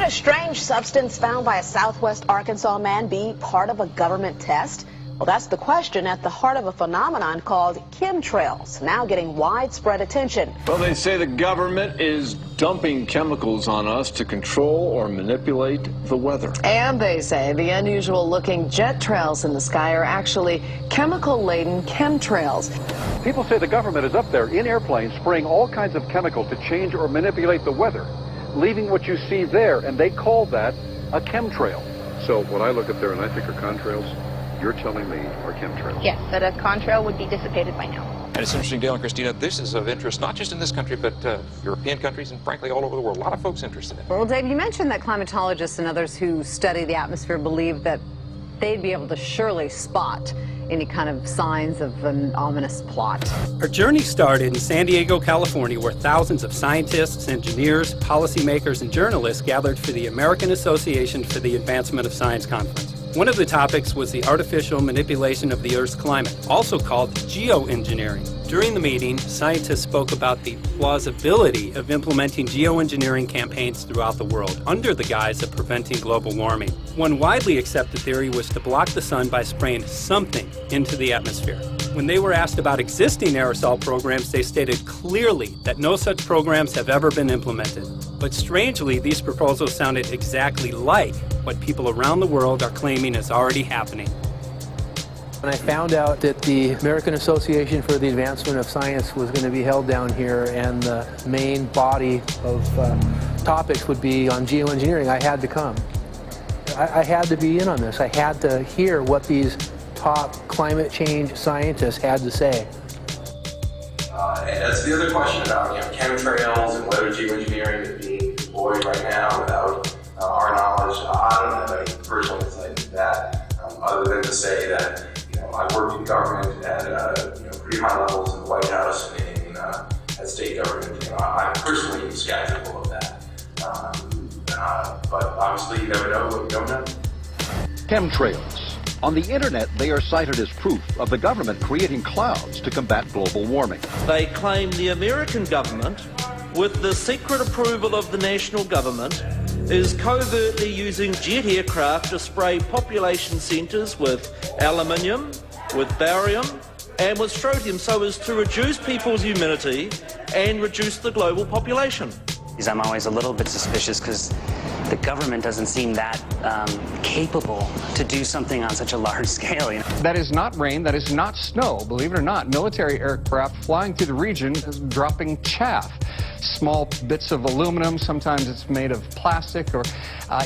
Could a strange substance found by a southwest Arkansas man be part of a government test? Well, that's the question at the heart of a phenomenon called chemtrails, now getting widespread attention. Well, they say the government is dumping chemicals on us to control or manipulate the weather. And they say the unusual-looking jet trails in the sky are actually chemical-laden chemtrails. People say the government is up there in airplanes spraying all kinds of chemicals to change or manipulate the weather, leaving what you see there, and they call that a chemtrail. So when I look up there and I think are contrails, you're telling me are chemtrails? Yes, that a contrail would be dissipated by now. And it's interesting, Dale and Christina, this is of interest not just in this country, but European countries and frankly all over the world. A lot of folks interested in it. Well, Dave, you mentioned that climatologists and others who study the atmosphere believe that they'd be able to surely spot any kind of signs of an ominous plot. Our journey started in San Diego, California, where thousands of scientists, engineers, policymakers, and journalists gathered for the American Association for the Advancement of Science Conference. One of the topics was the artificial manipulation of the Earth's climate, also called geoengineering. During the meeting, scientists spoke about the plausibility of implementing geoengineering campaigns throughout the world under the guise of preventing global warming. One widely accepted theory was to block the sun by spraying something into the atmosphere. When they were asked about existing aerosol programs, they stated clearly that no such programs have ever been implemented. But strangely, these proposals sounded exactly like what people around the world are claiming is already happening. When I found out that the American Association for the Advancement of Science was going to be held down here and the main body of topics would be on geoengineering, I had to come. I had to be in on this. I had to hear what these top climate change scientists had to say. And that's the other question about chemtrails and whether geoengineering is being deployed right now without our knowledge. I don't have any personal insight into that, other than to say that I worked in government at pretty high levels in the White House and at state government. I'm personally skeptical of that. But obviously you never know what you don't know. Chemtrails. On the internet, they are cited as proof of the government creating clouds to combat global warming. They claim the American government, with the secret approval of the national government, is covertly using jet aircraft to spray population centres with aluminium, with barium and with strontium so as to reduce people's immunity and reduce the global population. I'm always a little bit suspicious because the government doesn't seem that capable to do something on such a large scale. That is not rain, that is not snow. Believe it or not, military aircraft flying through the region is dropping chaff. Small bits of aluminum, sometimes it's made of plastic or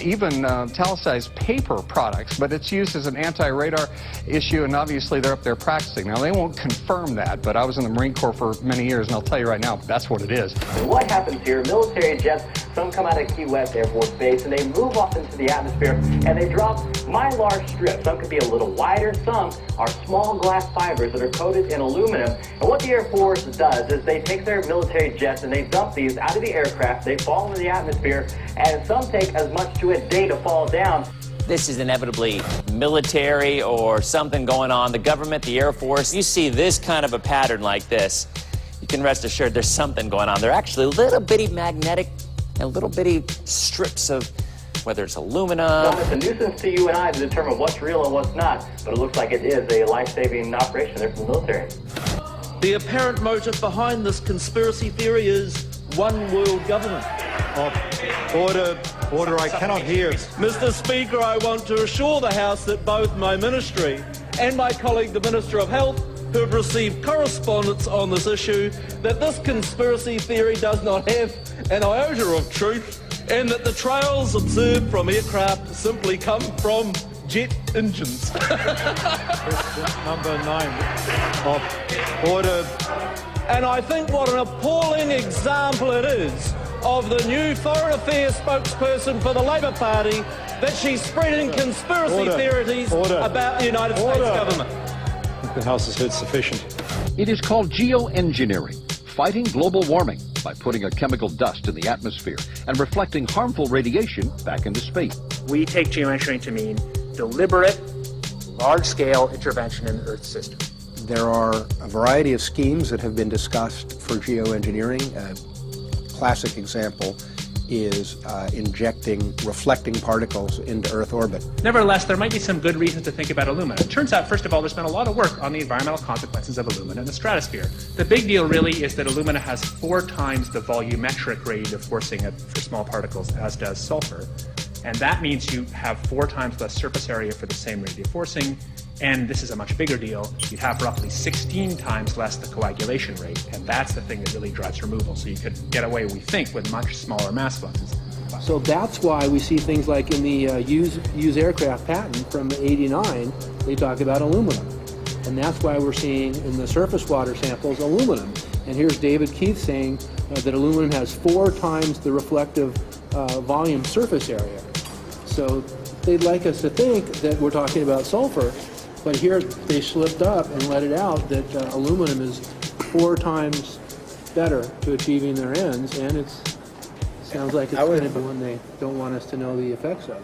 even talicized paper products, but it's used as an anti-radar issue, and obviously they're up there practicing. Now, they won't confirm that, but I was in the Marine Corps for many years, and I'll tell you right now, that's what it is. What happens here, military jets, some come out of Key West Air Force Base, and they move off into the atmosphere, and they drop mylar strips. Some could be a little wider, some are small glass fibers that are coated in aluminum. And what the Air Force does is they take their military jets and they dump these out of the aircraft, they fall into the atmosphere, and some take as much to a day to fall down. This is inevitably military or something going on. The government, the Air Force, you see this kind of a pattern like this, you can rest assured there's something going on. They're actually little bitty magnetic and little bitty strips of, whether it's aluminum. It's a nuisance to you and I to determine what's real and what's not, but it looks like it is a life-saving operation there from the military. The apparent motive behind this conspiracy theory is one world government. Order, I cannot hear. Mr. Speaker, I want to assure the House that both my ministry and my colleague, the Minister of Health, who have received correspondence on this issue, that this conspiracy theory does not have an iota of truth, and that the trails observed from aircraft simply come from jet engines. Question number 9. Order. And I think what an appalling example it is of the new Foreign Affairs spokesperson for the Labour Party that she's spreading conspiracy theories about the United States government. The House has heard sufficient. It is called geoengineering, fighting global warming by putting a chemical dust in the atmosphere and reflecting harmful radiation back into space. We take geoengineering to mean deliberate, large-scale intervention in the Earth system. There are a variety of schemes that have been discussed for geoengineering. A classic example is injecting reflecting particles into Earth orbit. Nevertheless, there might be some good reasons to think about alumina. It turns out, first of all, there's been a lot of work on the environmental consequences of alumina in the stratosphere. The big deal really is that alumina has 4 times the volumetric rate of forcing for small particles as does sulfur. And that means you have 4 times less surface area for the same rate of forcing. And this is a much bigger deal. You'd have roughly 16 times less the coagulation rate, and that's the thing that really drives removal. So you could get away, we think, with much smaller mass fluxes. So that's why we see things like in the use aircraft patent from '89, they talk about aluminum. And that's why we're seeing in the surface water samples aluminum. And here's David Keith saying that aluminum has 4 times the reflective volume surface area. So they'd like us to think that we're talking about sulfur, but here they slipped up and let it out that aluminum is 4 times better to achieving their ends, and it sounds like it's kind of the one they don't want us to know the effects of.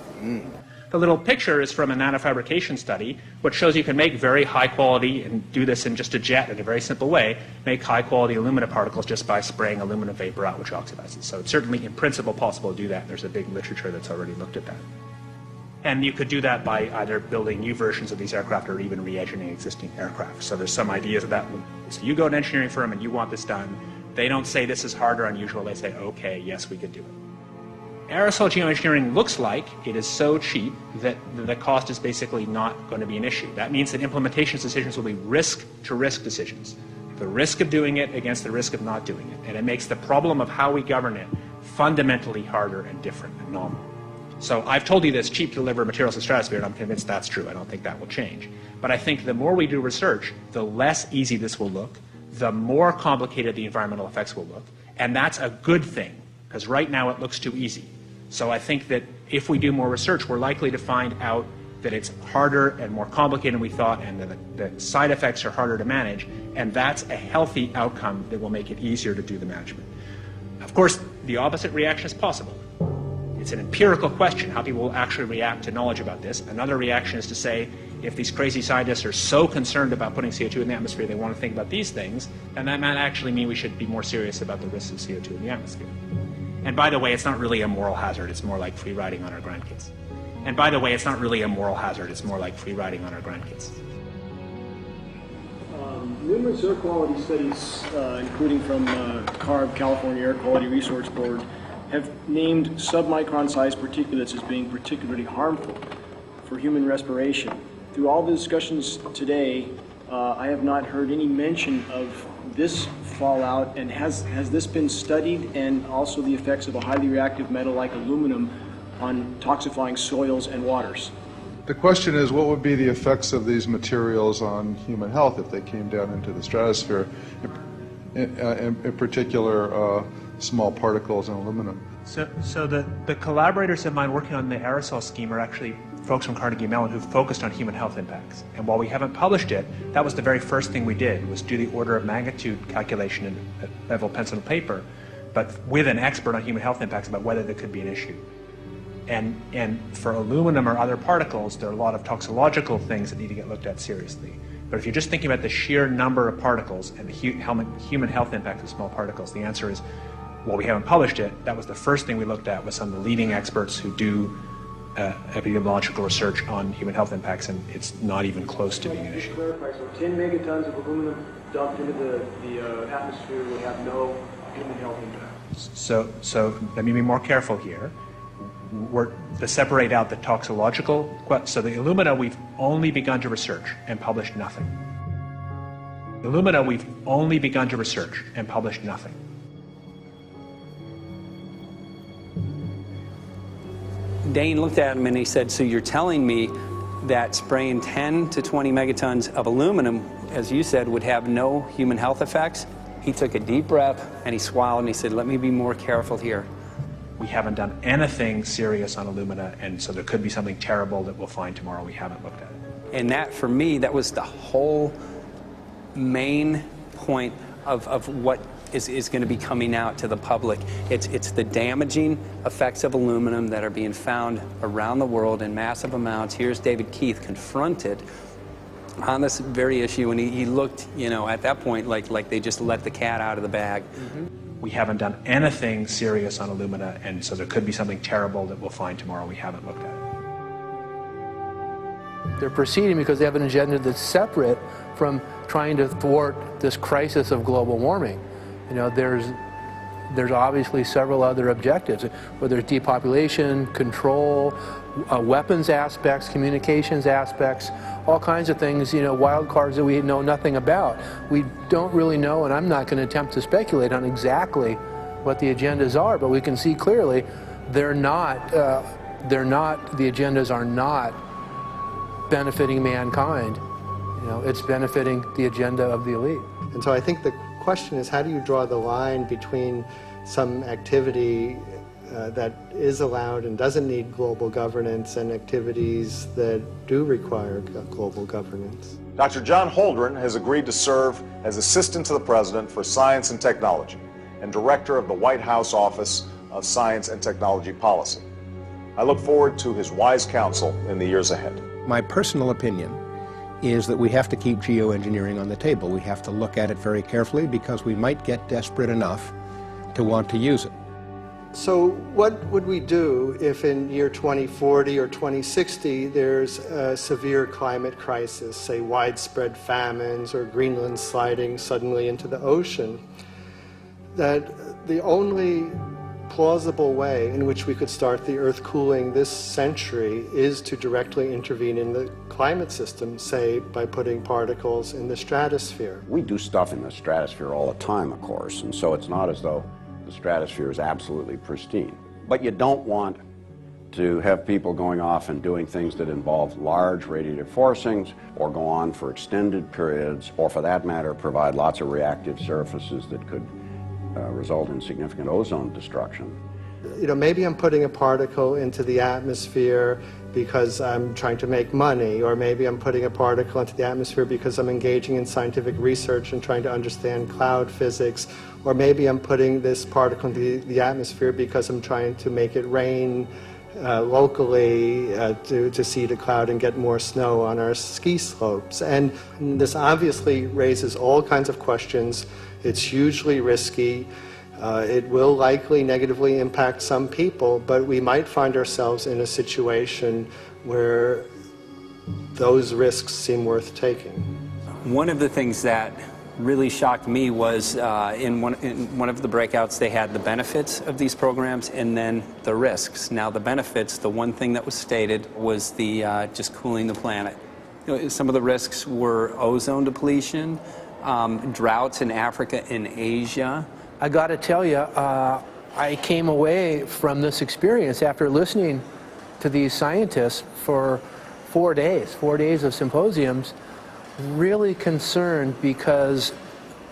The little picture is from a nanofabrication study, which shows you can make very high quality, and do this in just a jet in a very simple way, make high quality alumina particles just by spraying aluminum vapor out, which oxidizes. So it's certainly in principle possible to do that. There's a big literature that's already looked at that. And you could do that by either building new versions of these aircraft or even re-engineering existing aircraft. So there's some ideas of that. So you go to an engineering firm and you want this done. They don't say this is hard or unusual. They say, okay, yes, we could do it. Aerosol geoengineering looks like it is so cheap that the cost is basically not going to be an issue. That means that implementation decisions will be risk-to-risk decisions. The risk of doing it against the risk of not doing it. And it makes the problem of how we govern it fundamentally harder and different and novel. So I've told you that it's cheap to deliver materials to the stratosphere, and I'm convinced that's true. I don't think that will change. But I think the more we do research, the less easy this will look, the more complicated the environmental effects will look, and that's a good thing, because right now it looks too easy. So I think that if we do more research, we're likely to find out that it's harder and more complicated than we thought, and that the side effects are harder to manage, and that's a healthy outcome that will make it easier to do the management. Of course, the opposite reaction is possible. It's an empirical question, how people will actually react to knowledge about this. Another reaction is to say, if these crazy scientists are so concerned about putting CO2 in the atmosphere, they want to think about these things, then that might actually mean we should be more serious about the risks of CO2 in the atmosphere. And by the way, it's not really a moral hazard, it's more like free riding on our grandkids. And by the way, it's not really a moral hazard, it's more like free riding on our grandkids. Numerous air quality studies, including from CARB, California Air Quality Resource Board, have named submicron-sized particulates as being particularly harmful for human respiration. Through all the discussions today, I have not heard any mention of this fallout, and has this been studied, and also the effects of a highly reactive metal like aluminum on toxifying soils and waters? The question is, what would be the effects of these materials on human health if they came down into the stratosphere, in particular small particles and aluminum? So the collaborators of mine working on the aerosol scheme are actually folks from Carnegie Mellon who focused on human health impacts. And while we haven't published it, that was the very first thing we did, was do the order of magnitude calculation in level pencil and paper, but with an expert on human health impacts about whether there could be an issue. And for aluminum or other particles, there are a lot of toxicological things that need to get looked at seriously. But if you're just thinking about the sheer number of particles and the human health impact of small particles, the answer is, well, we haven't published it. That was the first thing we looked at with some of the leading experts who do epidemiological research on human health impacts, and it's not even close to being an issue. Clarify, so 10 megatons of aluminum dumped into the atmosphere would have no human health impact. So let me be more careful here. We're to separate out the toxicological. So the alumina, we've only begun to research and published nothing. Alumina, we've only begun to research and published nothing. Dane looked at him and he said, so you're telling me that spraying 10 to 20 megatons of aluminum, as you said, would have no human health effects? He took a deep breath and he swallowed and he said, let me be more careful here. We haven't done anything serious on alumina, and so there could be something terrible that we'll find tomorrow. We haven't looked at it. And that, for me, that was the whole main point of what is going to be coming out to the public. It's the damaging effects of aluminum that are being found around the world in massive amounts. Here's David Keith confronted on this very issue, and he looked, you know, at that point like they just let the cat out of the bag. Mm-hmm. we haven't done anything serious on alumina, and so there could be something terrible that we'll find tomorrow we haven't looked at it. They're proceeding because they have an agenda that's separate from trying to thwart this crisis of global warming. You know, there's obviously several other objectives, whether it's depopulation, control, weapons aspects, communications aspects, all kinds of things, you know, wild cards that we know nothing about. We don't really know, and I'm not going to attempt to speculate on exactly what the agendas are, but we can see clearly the agendas are not benefiting mankind. You know, it's benefiting the agenda of the elite. And so I think the question is, how do you draw the line between some activity that is allowed and doesn't need global governance and activities that do require global governance? Dr. John Holdren has agreed to serve as Assistant to the President for Science and Technology and Director of the White House Office of Science and Technology Policy. I look forward to his wise counsel in the years ahead. My personal opinion is that we have to keep geoengineering on the table. We have to look at it very carefully because we might get desperate enough to want to use it. So what would we do if in year 2040 or 2060 there's a severe climate crisis, say widespread famines or Greenland sliding suddenly into the ocean? That the only plausible way in which we could start the Earth cooling this century is to directly intervene in the climate system, say by putting particles in the stratosphere. We do stuff in the stratosphere all the time, of course, and so it's not as though the stratosphere is absolutely pristine. But you don't want to have people going off and doing things that involve large radiative forcings or go on for extended periods, or for that matter provide lots of reactive surfaces that could result in significant ozone destruction. You know, maybe I'm putting a particle into the atmosphere because I'm trying to make money, or maybe I'm putting a particle into the atmosphere because I'm engaging in scientific research and trying to understand cloud physics, or maybe I'm putting this particle into the atmosphere because I'm trying to make it rain locally to seed a cloud and get more snow on our ski slopes. And this obviously raises all kinds of questions. It's hugely risky. It will likely negatively impact some people, but we might find ourselves in a situation where those risks seem worth taking. One of the things that really shocked me was in one of the breakouts they had the benefits of these programs and then the risks. Now the benefits, the one thing that was stated was the just cooling the planet. You know, some of the risks were ozone depletion, droughts in Africa and Asia. I got to tell you, I came away from this experience after listening to these scientists for 4 days of symposiums, really concerned because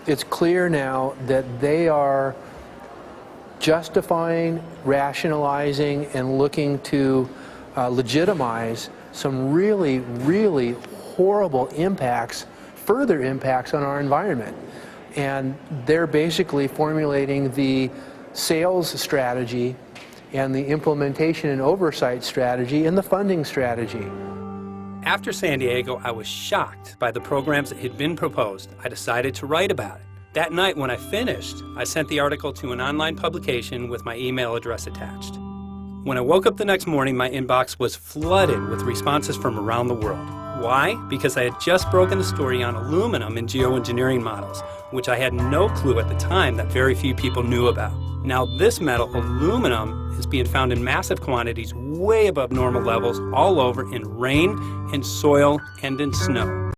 it's clear now that they are justifying, rationalizing, and looking to legitimize some really, really horrible impacts, further impacts on our environment. And they're basically formulating the sales strategy and the implementation and oversight strategy and the funding strategy. After San Diego, I was shocked by the programs that had been proposed. I decided to write about it. That night when I finished, I sent the article to an online publication with my email address attached. When I woke up the next morning, my inbox was flooded with responses from around the world. Why? Because I had just broken the story on aluminum in geoengineering models, which I had no clue at the time that very few people knew about. Now this metal, aluminum, is being found in massive quantities way above normal levels all over in rain, in soil, and in snow.